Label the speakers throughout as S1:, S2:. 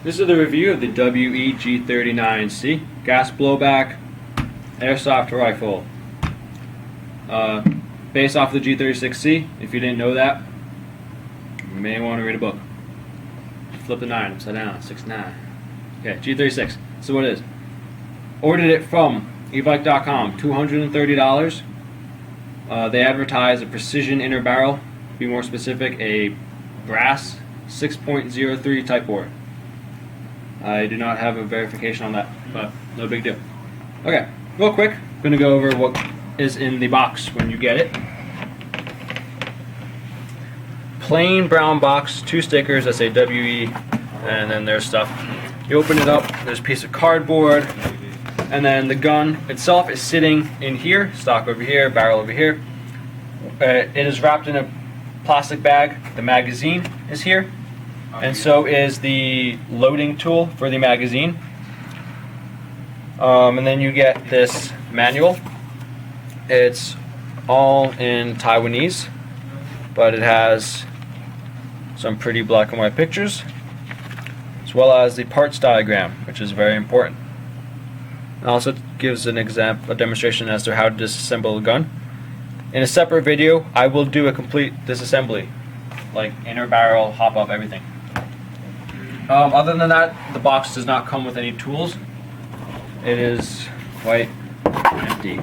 S1: This is the review of the G39c gas blowback airsoft rifle. Based off the G36c. If you didn't know that, you may want to read a book. Flip the 9 upside down, 6-9. Okay, G36. So what it is? Ordered it from evike.com, $230. They advertise a precision inner barrel, be more specific, a brass 6.03 type bore. I do not have a verification on that, but no big deal. Okay, real quick, I'm going to go over what is in the box when you get it. Plain brown box, 2 stickers that say WE, and then there's stuff. You open it up, there's a piece of cardboard, and then the gun itself is sitting in here, stock over here, barrel over here. It is wrapped in a plastic bag. The magazine is here, and so is the loading tool for the magazine. And then you get this manual. It's all in Taiwanese, but it has some pretty black and white pictures, as well as the parts diagram, which is very important. It also gives an example, a demonstration as to how to disassemble a gun. In a separate video, I will do a complete disassembly, like inner barrel, hop up, everything. Other than that, the box does not come with any tools. It is quite empty.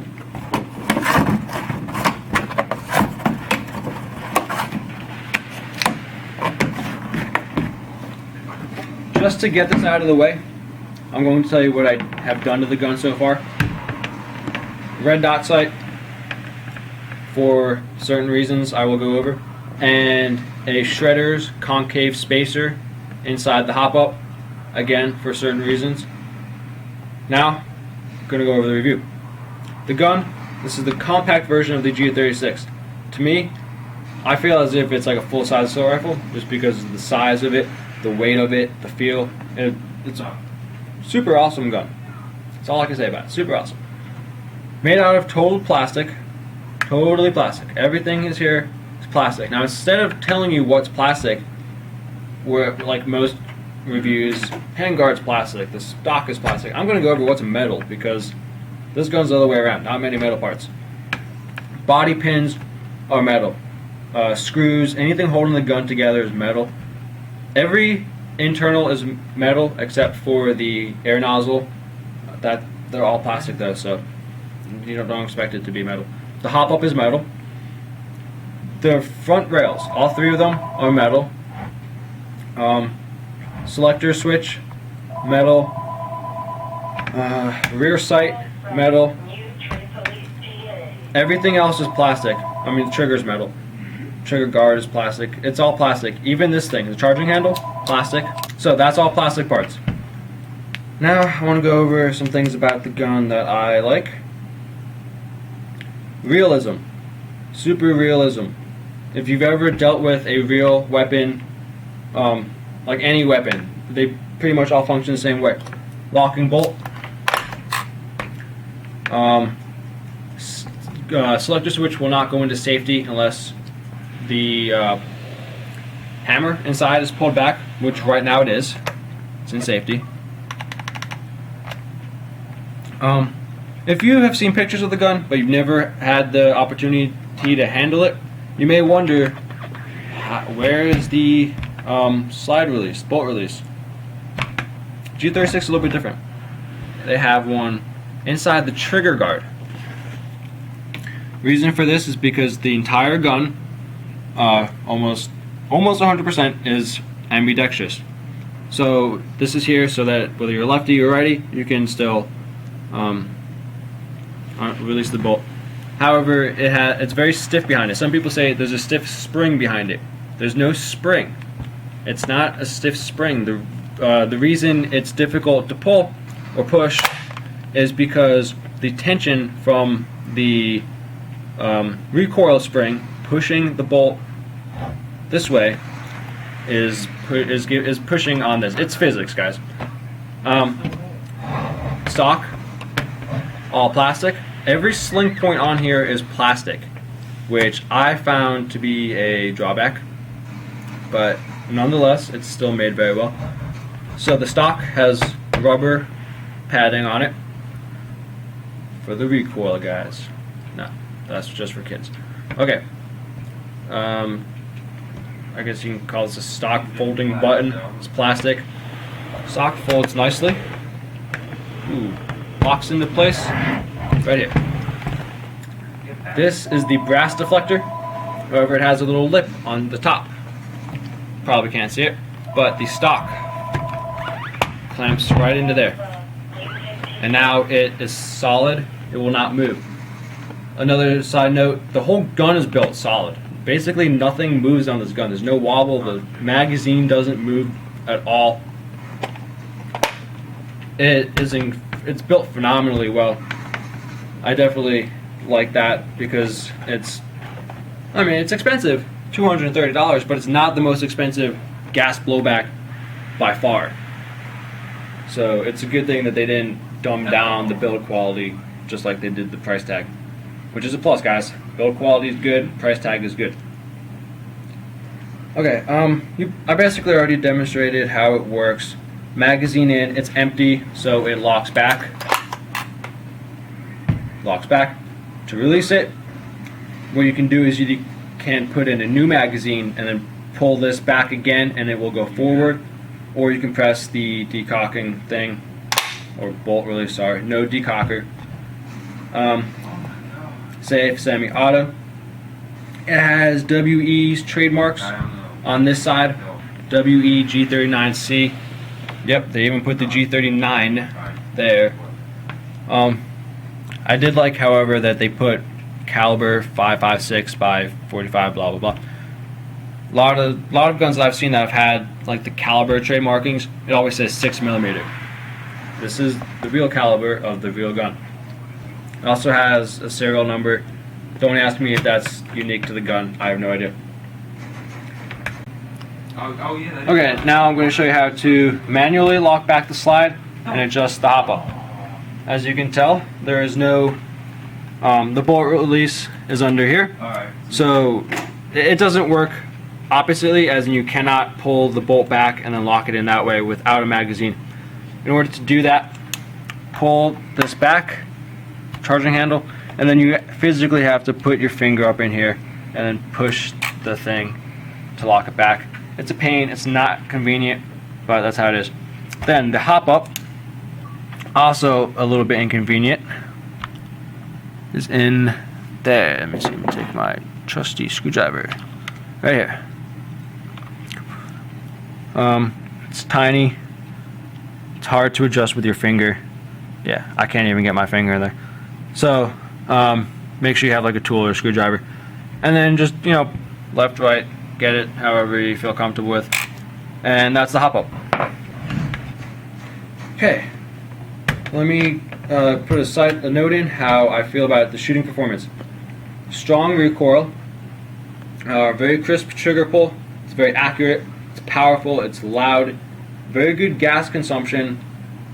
S1: Just to get this out of the way, I'm going to tell you what I have done to the gun so far. Red dot sight, for certain reasons I will go over, and a shredder's concave spacer inside the hop-up, again for certain reasons. Now, I'm going to go over the review. The gun, this is the compact version of the G36. To me, I feel as if it's like a full-size assault rifle, just because of the size of it, the weight of it, the feel. It's a super awesome gun. That's all I can say about it. Super awesome. Made out of total plastic. Totally plastic. Everything is here is plastic. Now, instead of telling you what's plastic, where like most reviews, handguard's plastic, the stock is plastic, I'm going to go over what's metal, because this gun's the other way around. Not many metal parts. Body pins are metal. Screws, anything holding the gun together is metal. Every internal is metal except for the air nozzle. That they're all plastic though, so you don't expect it to be metal. The hop-up is metal. The front rails, all 3 of them are metal. Selector switch, metal. Rear sight, metal. Everything else is plastic. I mean, the trigger's metal. Trigger guard is plastic. It's all plastic. Even this thing, the charging handle, plastic. So that's all plastic parts. Now I want to go over some things about the gun that I like. Realism. Super realism. If you've ever dealt with a real weapon, like any weapon, they pretty much all function the same way. Locking bolt. Selector switch will not go into safety unless the hammer inside is pulled back, which right now it is. It's in safety. If you have seen pictures of the gun, but you've never had the opportunity to handle it, you may wonder, where is the slide release, bolt release? G36 is a little bit different. They have one inside the trigger guard. Reason for this is because the entire gun, almost 100% is ambidextrous. So this is here so that whether you're lefty or righty, you can still release the bolt. However, it's very stiff behind it. Some people say there's a stiff spring behind it. There's no spring. It's not a stiff spring. The reason it's difficult to pull or push is because the tension from the recoil spring pushing the bolt this way is pushing on this. It's physics, guys. Stock, all plastic. Every sling point on here is plastic, which I found to be a drawback. but nonetheless, it's still made very well. So the stock has rubber padding on it for the recoil, guys. No, that's just for kids. Okay. I guess you can call this a stock folding button. It's plastic. Stock folds nicely. Ooh, locks into place right here. This is the brass deflector. However, it has a little lip on the top. Probably can't see it, but the stock clamps right into there. And now it is solid. It will not move. Another side note, the whole gun is built solid. Basically nothing moves on this gun. There's no wobble. The magazine doesn't move at all. It's built phenomenally well. I definitely like that because it's expensive, $230, but it's not the most expensive gas blowback by far. So it's a good thing that they didn't dumb down the build quality just like they did the price tag, which is a plus, guys. Build quality is good, price tag is good. Okay, I basically already demonstrated how it works. Magazine in, it's empty, so it locks back. Locks back. To release it, what you can do is you can put in a new magazine and then pull this back again and it will go forward, or you can press the decocking thing, or bolt release, sorry, no decocker. Safe, semi-auto. It has WE's trademarks on this side. WE G39c. Yep, they even put the G39 there. I did like, however, that they put caliber 5.56 by 45, blah blah blah. A lot of guns that I've seen that have had like the caliber trade markings, it always says 6mm. This is the real caliber of the real gun. It also has a serial number. Don't ask me if that's unique to the gun. I have no idea. Okay, now I'm going to show you how to manually lock back the slide and adjust the hop up. As you can tell, there is no, the bolt release is under here. So it doesn't work oppositely, as in you cannot pull the bolt back and then lock it in that way without a magazine. In order to do that, pull this back, charging handle, and then you physically have to put your finger up in here and then push the thing to lock it back. It's a pain, it's not convenient, but that's how it is. Then the hop up, also a little bit inconvenient, is in there. Let me see, let me take my trusty screwdriver. Right here. It's tiny. It's hard to adjust with your finger. Yeah, I can't even get my finger in there. So make sure you have like a tool or a screwdriver, and then just, you know, left, right, get it however you feel comfortable with, and that's the hop up. Okay, let me put a note in how I feel about the shooting performance. Strong recoil, very crisp trigger pull. It's very accurate. It's powerful. It's loud. Very good gas consumption.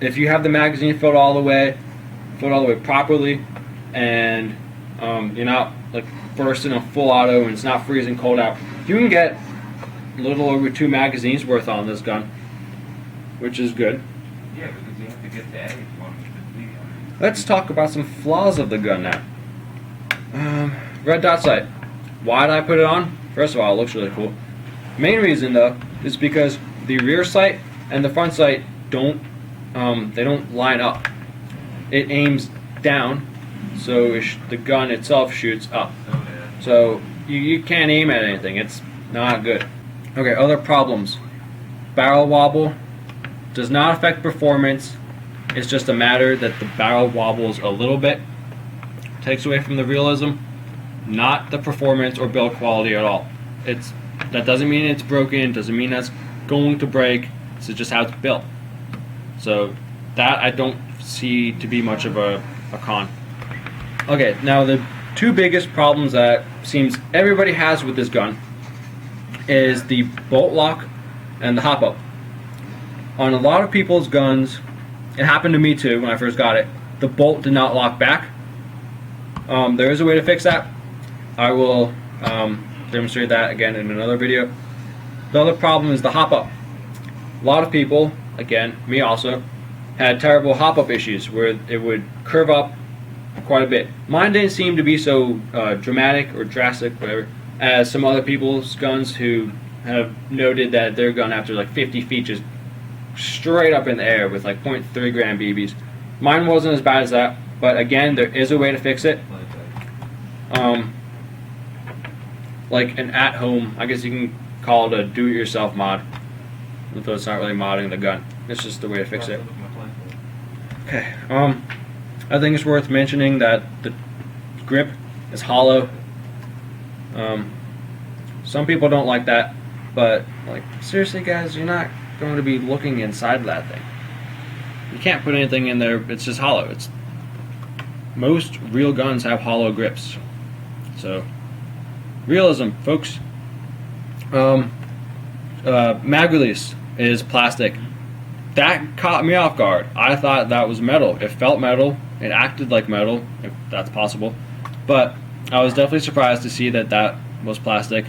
S1: If you have the magazine filled all the way properly, and you're not like first in a full auto and it's not freezing cold out, you can get a little over 2 magazines worth on this gun, which is good.
S2: Yeah, because you have to get the edge one.
S1: Let's talk about some flaws of the gun now. Red dot sight. Why did I put it on? First of all, it looks really cool. Main reason though is because the rear sight and the front sight don't line up. It aims down, so the gun itself shoots up. So you can't aim at anything. It's not good. Okay, other problems. Barrel wobble does not affect performance. It's just a matter that the barrel wobbles a little bit. Takes away from the realism, not the performance or build quality at all. That doesn't mean it's broken, doesn't mean that's going to break. It's just how it's built. So that I don't see to be much of a con. Okay, now the 2 biggest problems that seems everybody has with this gun is the bolt lock and the hop up. On a lot of people's guns, it happened to me too when I first got it, the bolt did not lock back. There is a way to fix that. I will demonstrate that again in another video. The other problem is the hop up. A lot of people, again, me also, had terrible hop up issues where it would curve up quite a bit. Mine didn't seem to be so dramatic or drastic, whatever, as some other people's guns who have noted that their gun after like 50 feet just straight up in the air with like 0.3 gram BBs. Mine wasn't as bad as that, but again, there is a way to fix it. Like an at-home, I guess you can call it a do-it-yourself mod, although it's not really modding the gun. It's just the way to fix it. Okay. I think it's worth mentioning that the grip is hollow. Some people don't like that, but like seriously, guys, you're not going to be looking inside of that thing. You can't put anything in there. It's just hollow. Most real guns have hollow grips. So, Realism, folks. Mag release is plastic. That caught me off guard. I thought that was metal. It felt metal. It acted like metal, if that's possible. But I was definitely surprised to see that that was plastic.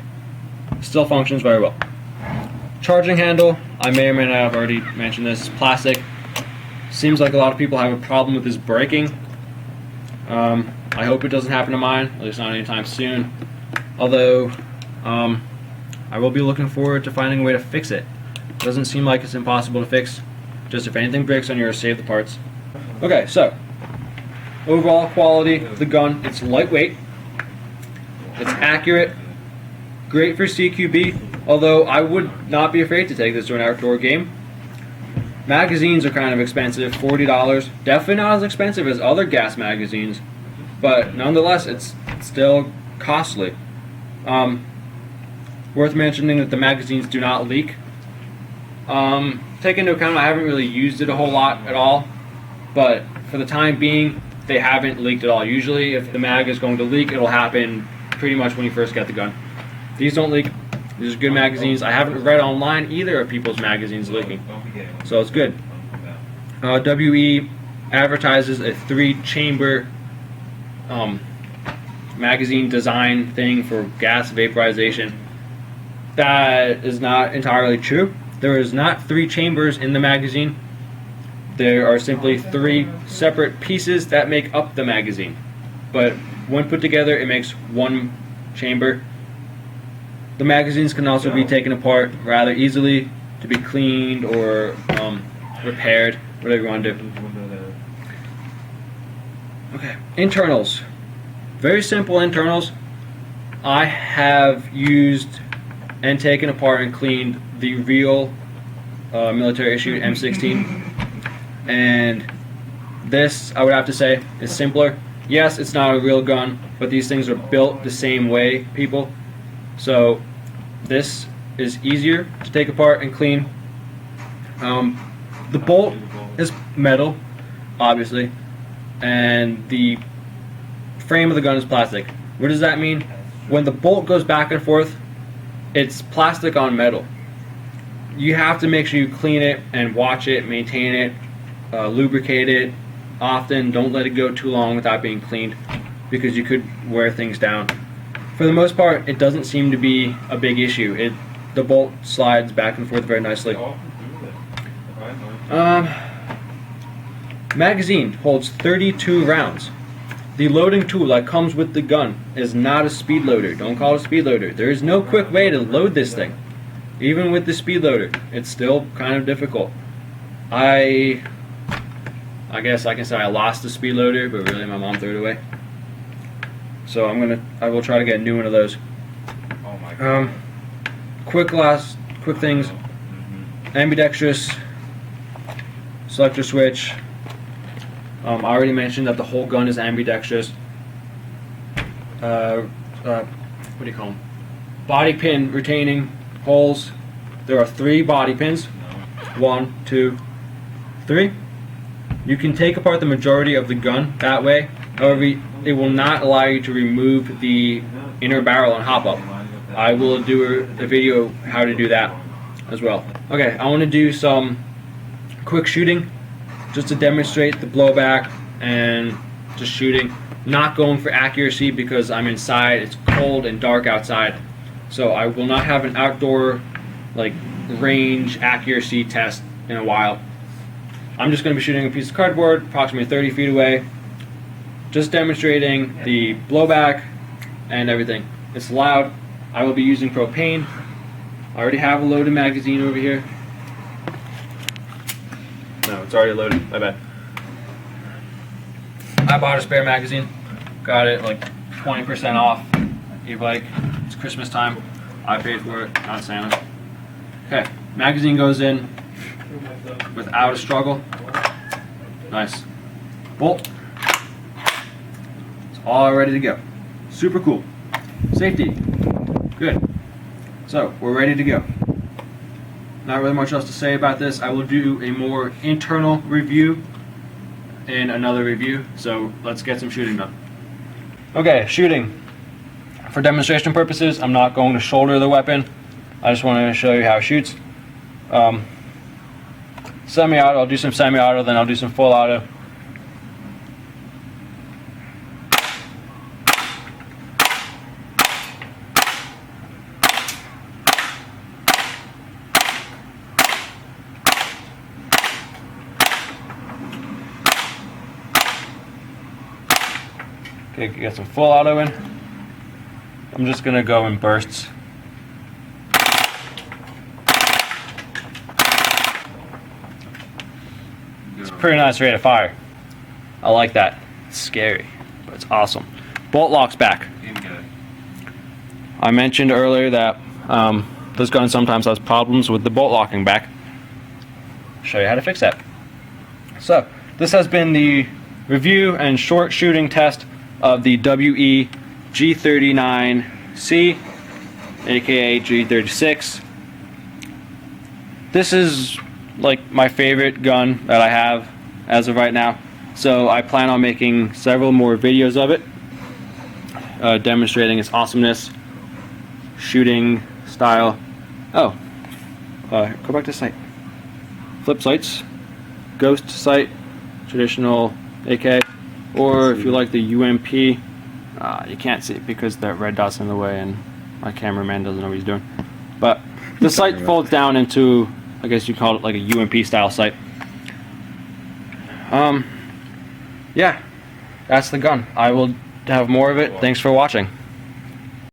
S1: Still functions very well. Charging handle, I may or may not have already mentioned this, is plastic. Seems like a lot of people have a problem with this breaking. I hope it doesn't happen to mine, at least not anytime soon. Although, I will be looking forward to finding a way to fix it. Doesn't seem like it's impossible to fix. Just if anything breaks on yours, save the parts. Okay, so overall quality of the gun, it's lightweight, it's accurate, great for CQB, although I would not be afraid to take this to an outdoor game. Magazines are kind of expensive, $40. Definitely not as expensive as other gas magazines, but nonetheless, it's still costly. Worth mentioning that the magazines do not leak. Take into account I haven't really used it a whole lot at all, but for the time being, they haven't leaked at all. Usually, if the mag is going to leak, it'll happen pretty much when you first get the gun. These don't leak. These are good magazines. I haven't read online either of people's magazines leaking, so it's good. WE advertises a 3-chamber magazine design thing for gas vaporization. That is not entirely true. There is not 3 chambers in the magazine. There are simply 3 separate pieces that make up the magazine. But when put together, it makes 1 chamber. The magazines can also be taken apart rather easily to be cleaned or repaired, whatever you want to do. Okay, internals. Very simple internals. I have used and taken apart and cleaned the real military issued M16, and this, I would have to say, is simpler. Yes, it's not a real gun, but these things are built the same way, people. So this is easier to take apart and clean. The bolt is metal, obviously, and the frame of the gun is plastic. What does that mean? When the bolt goes back and forth, it's plastic on metal. You have to make sure you clean it and watch it, maintain it, lubricate it often. Don't let it go too long without being cleaned, because you could wear things down. For the most part, it doesn't seem to be a big issue. The bolt slides back and forth very nicely. Magazine holds 32 rounds. The loading tool that comes with the gun is not a speed loader. Don't call it a speed loader. There is no quick way to load this thing. Even with the speed loader, it's still kind of difficult. I guess I can say I lost the speed loader, but really my mom threw it away. So I will try to get a new one of those.
S2: Oh my God.
S1: Quick things. Ambidextrous selector switch. I already mentioned that the whole gun is ambidextrous. What do you call them? Body pin retaining holes. There are 3 body pins. 1, 2, 3. You can take apart the majority of the gun that way. However, it will not allow you to remove the inner barrel and hop up. I will do a video how to do that as well. Okay, I want to do some quick shooting just to demonstrate the blowback and just shooting. Not going for accuracy because I'm inside, it's cold and dark outside. So I will not have an outdoor like range accuracy test in a while. I'm just going to be shooting a piece of cardboard approximately 30 feet away, just demonstrating the blowback and everything. It's loud. I will be using propane. I already have a loaded magazine over here. No, it's already loaded. My bad. I bought a spare magazine. Got it like 20% off e-bike. It's Christmas time. I paid for it, not Santa. Okay, magazine goes in without a struggle. Nice. Bolt. It's all ready to go. Super cool. Safety. Good. So, we're ready to go. Not really much else to say about this. I will do a more internal review in another review. So, let's get some shooting done. Okay, shooting. For demonstration purposes, I'm not going to shoulder the weapon. I just wanted to show you how it shoots. Semi-auto, I'll do some semi-auto, then I'll do some full auto. Okay, get some full auto in. I'm just gonna go in bursts. It's a pretty nice rate of fire. I like that. It's scary, but it's awesome. Bolt locks back. I mentioned earlier that this gun sometimes has problems with the bolt locking back. I'll show you how to fix that. So, this has been the review and short shooting test of the WE G39c, aka G36. This is like my favorite gun that I have as of right now, so I plan on making several more videos of it, demonstrating its awesomeness, shooting style. Oh, go back to sight. Flip sights, ghost sight, traditional AK, or if you like the UMP, you can't see it because that red dot's in the way and my cameraman doesn't know what he's doing. But the sight folds down into, I guess you call it like a UMP style sight. Yeah, that's the gun. I will have more of it. Thanks for watching.